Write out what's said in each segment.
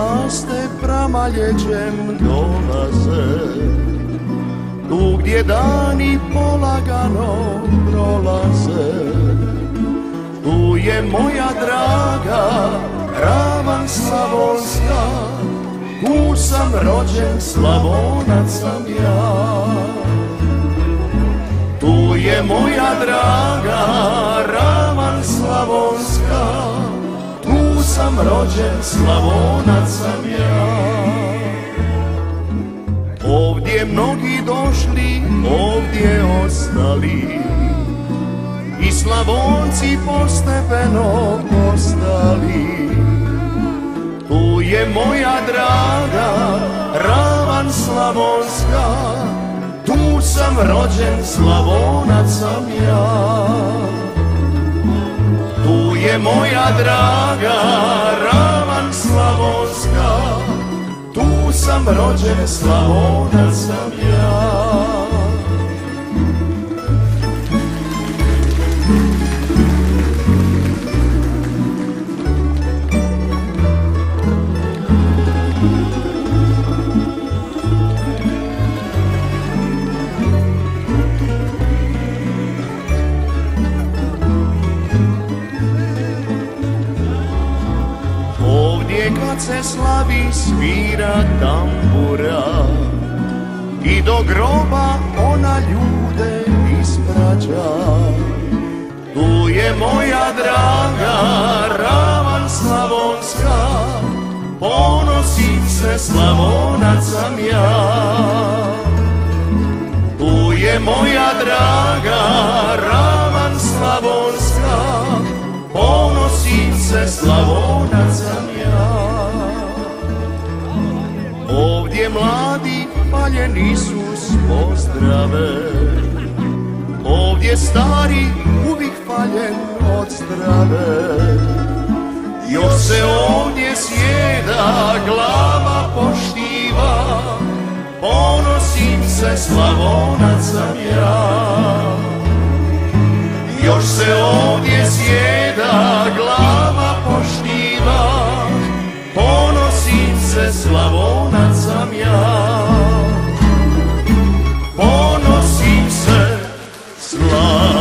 laste pramaljećem dolaze, tu gdje dani polagano prolaze. Tu je moja draga ravan slavonska, tu sam rođen, Slavonac sam ja. Tu je moja draga ravan slavonska, tu sam rođen, Slavonac sam ja. Ovdje mnogi došli, ovdje ostali, i Slavonci postepeno postali. Tu je moja draga ravan slavonska, tu sam rođen, Slavonac sam ja. Tu je moja draga ravan slavonska, tu sam rođen, Slavonac sam ja. Kad se slavi svira tambura i do groba ona ljude ispraća. Tu je moja draga ravan slavonska, ponosim se, Slavonac sam ja. Tu je moja draga ravan slavonska, ponosim se, Slavonac sam ja. Ovdje mladi paljen Isus pozdrave, ovdje stari uvijek faljen od strave. Još se ovdje sjeda, glava poštiva, ponosim se, Slavonac sam ja. Još se ovdje sjeda, glava poštiva, ponosim se, Slavonac sam ja. Ponosim se, Slavonac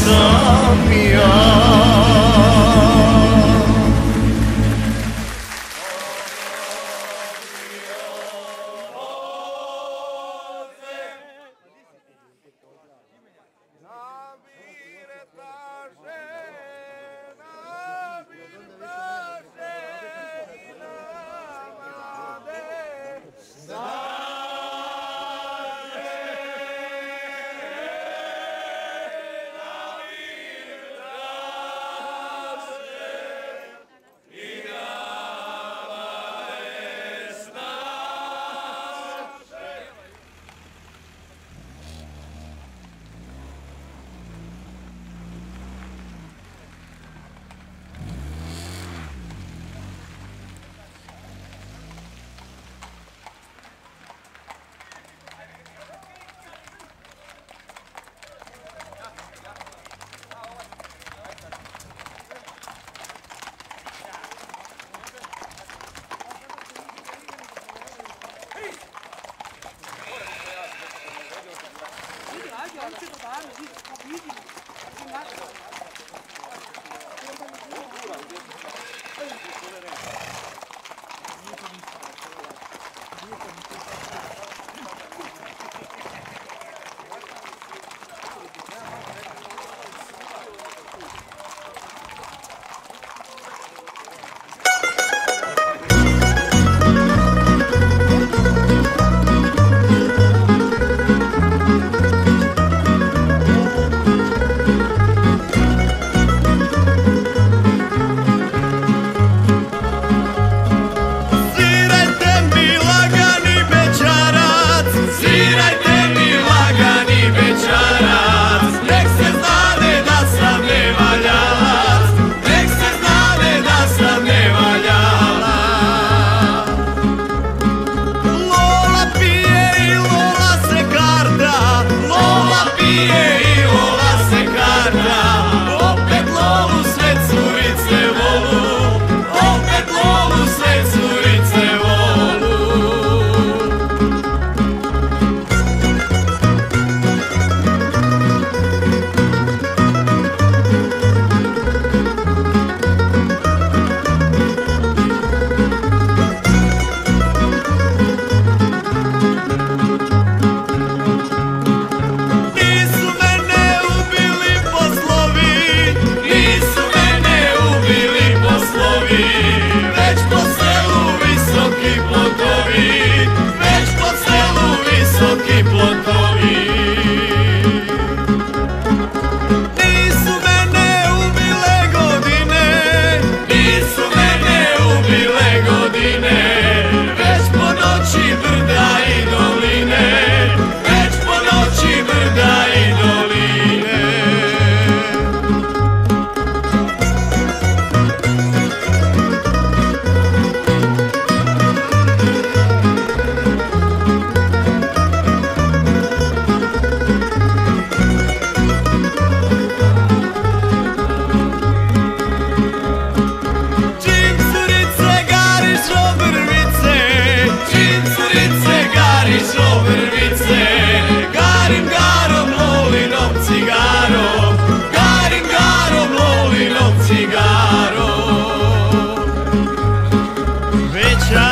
sam ja.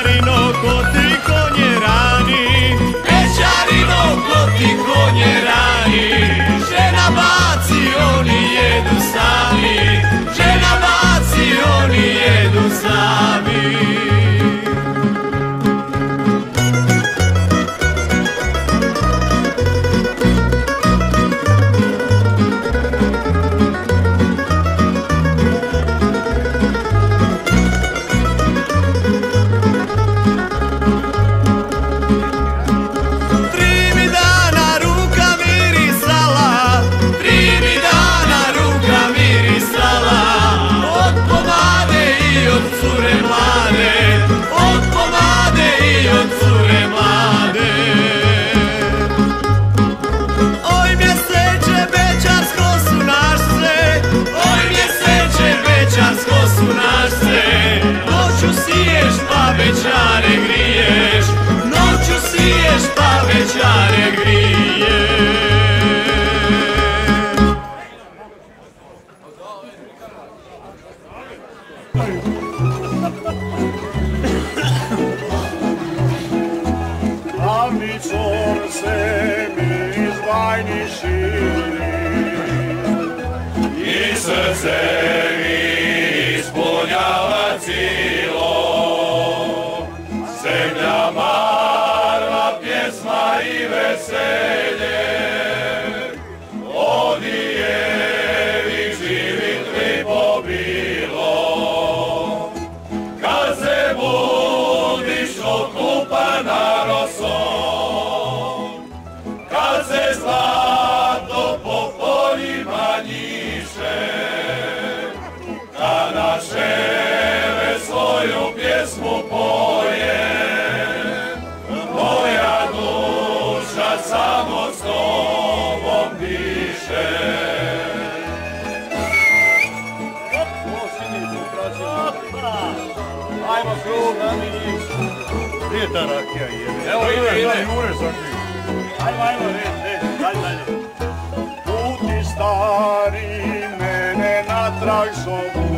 Bećarino ko ti konje rani, Bećarino ko ti konje rani, žena baci oni jedu sami, žena baci oni jedu sami. Bećare griješ, noću siješ pa bećare griješ. A mi corce mi izvajni širi I srce mi ispunjava cilo, zemlja marva, pjesma i veselje, odijevih živit lipo bilo. Kad se budiš okupana rosom, kad se zlato po poljima njiše, kada ševe svoju pjesmu poje, moja duša samo s tobom diše. Ajmo krug, gdje je ta rakija? Evo ide. Ajmo, dalje. Puti stari mene natrag zovu,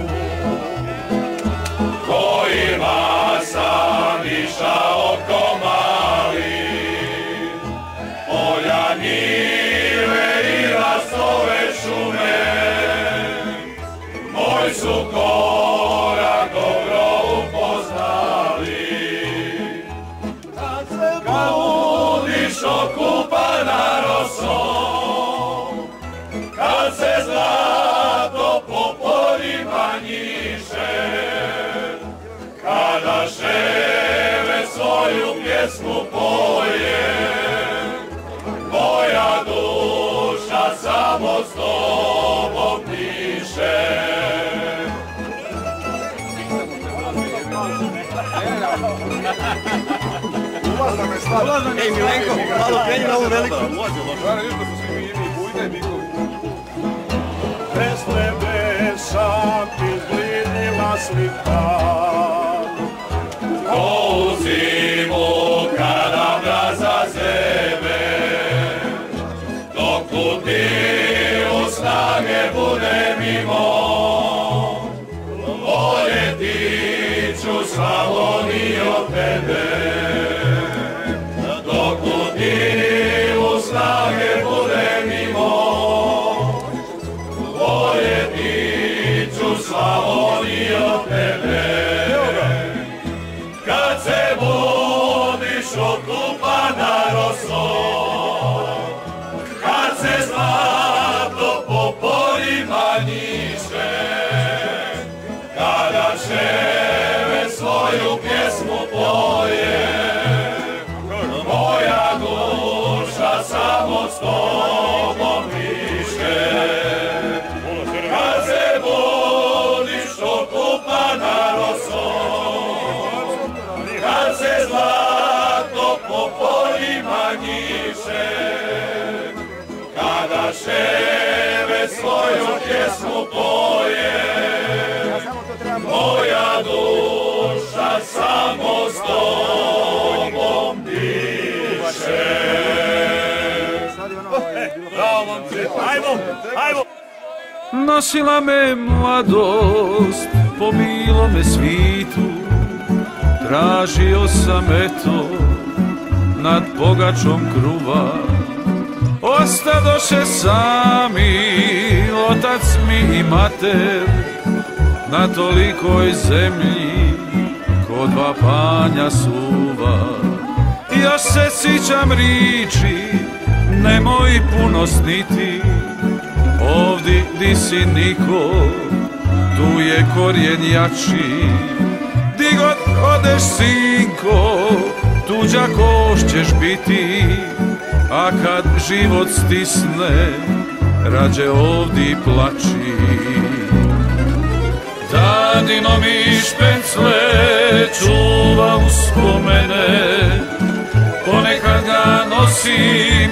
Kojima sam išao ko mali, polja, njive i rastove šume, moj su korak dobro upoznali. Kad se budiš okupana rosom, kad se zlato po poljima njiše, kada ševe svoju pjesmu poje, moja duša samo s tobom diše. Ej, Milenko, malo kreni na ovu veliku. Bez tebe sam ti zglinila slika, Ko u zimu kada mraza zebe, dok u divu snage bude mimo, voljeti ću Slavonijo tebe. Dok u divu snage bude mimo, voljeti ću Slavonijo tebe. Kad se budiš okupana rosom, kad se zlato po poljima njiše, kada ševe svoju pjesmu poje, moja duša samo s tobom diše. Kad se budiš okupana rosom, kad se zlato po poljima njiše, kada ševe svoju pjesmu poje, moja duša samo s tobom diše. Bravo, momci, ajmo! Nosila me mladost po milome svitu, tražio sam eto nad pogačom kruva, ostadoše sami otac mi i mater na tolikoj zemlji ko dva panja suva. Još se sjećam riči, nemoj puno sniti, ovdje di si niko, tu je korijen jači. Di god odeš sinko, tuđa košt ćeš biti, a kad život stisne, rađe ovdje plači. Dadino mi špencle čuva uspomene, ponekad ga nosim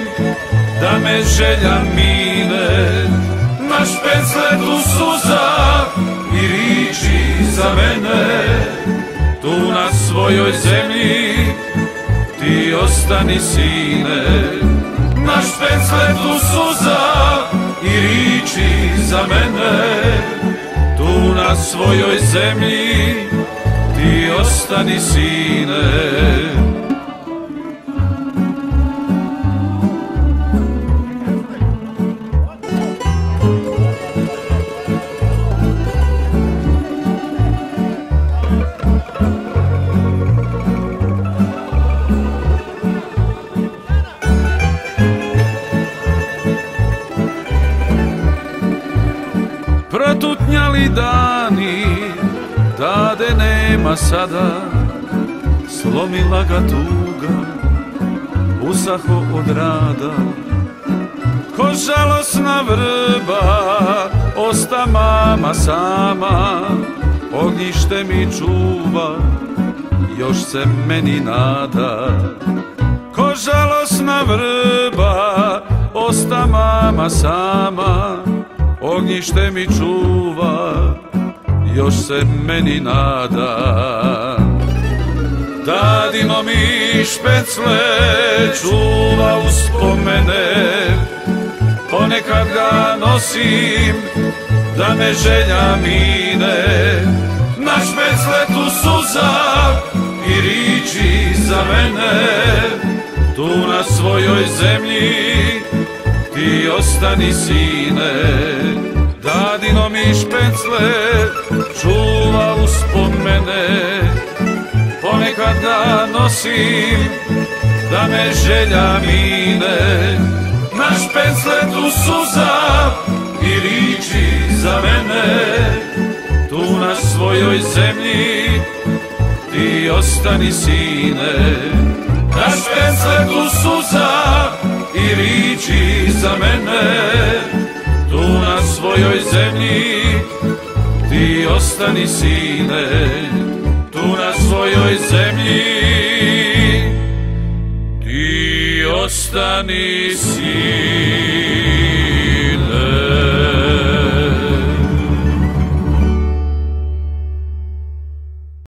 da me želja mine. Na špencletu suza i riči za mene, tu na svojoj zemlji ti ostani sine. Na špencletu suza i riči za mene, tu na svojoj zemlji ti ostani sine. Protutnjali dani, dade nema sada, slomila ga tuga, usaho od rada. Ko žalosna vrba, osta mama sama, ognjište mi čuva, još se meni nada. Ko žalosna vrba, osta mama sama, ognjište mi čuva, još se meni nada. Dadino mi špecle čuva uspomene, ponekad ga nosim da me želja mine. Na špecletu suza i riči za mene, tu na svojoj zemlji ti ostani sine. Dadino mi špecle čuva uspomene, ponekad ga nosim da me želja mine. Na špencletu suza i riči za mene, tu na svojoj zemlji ti ostani sine. Na špencletu suza i riči za mene, tu na svojoj zemlji ti ostani sine. Tu na svojoj zemlji ti ostani sine.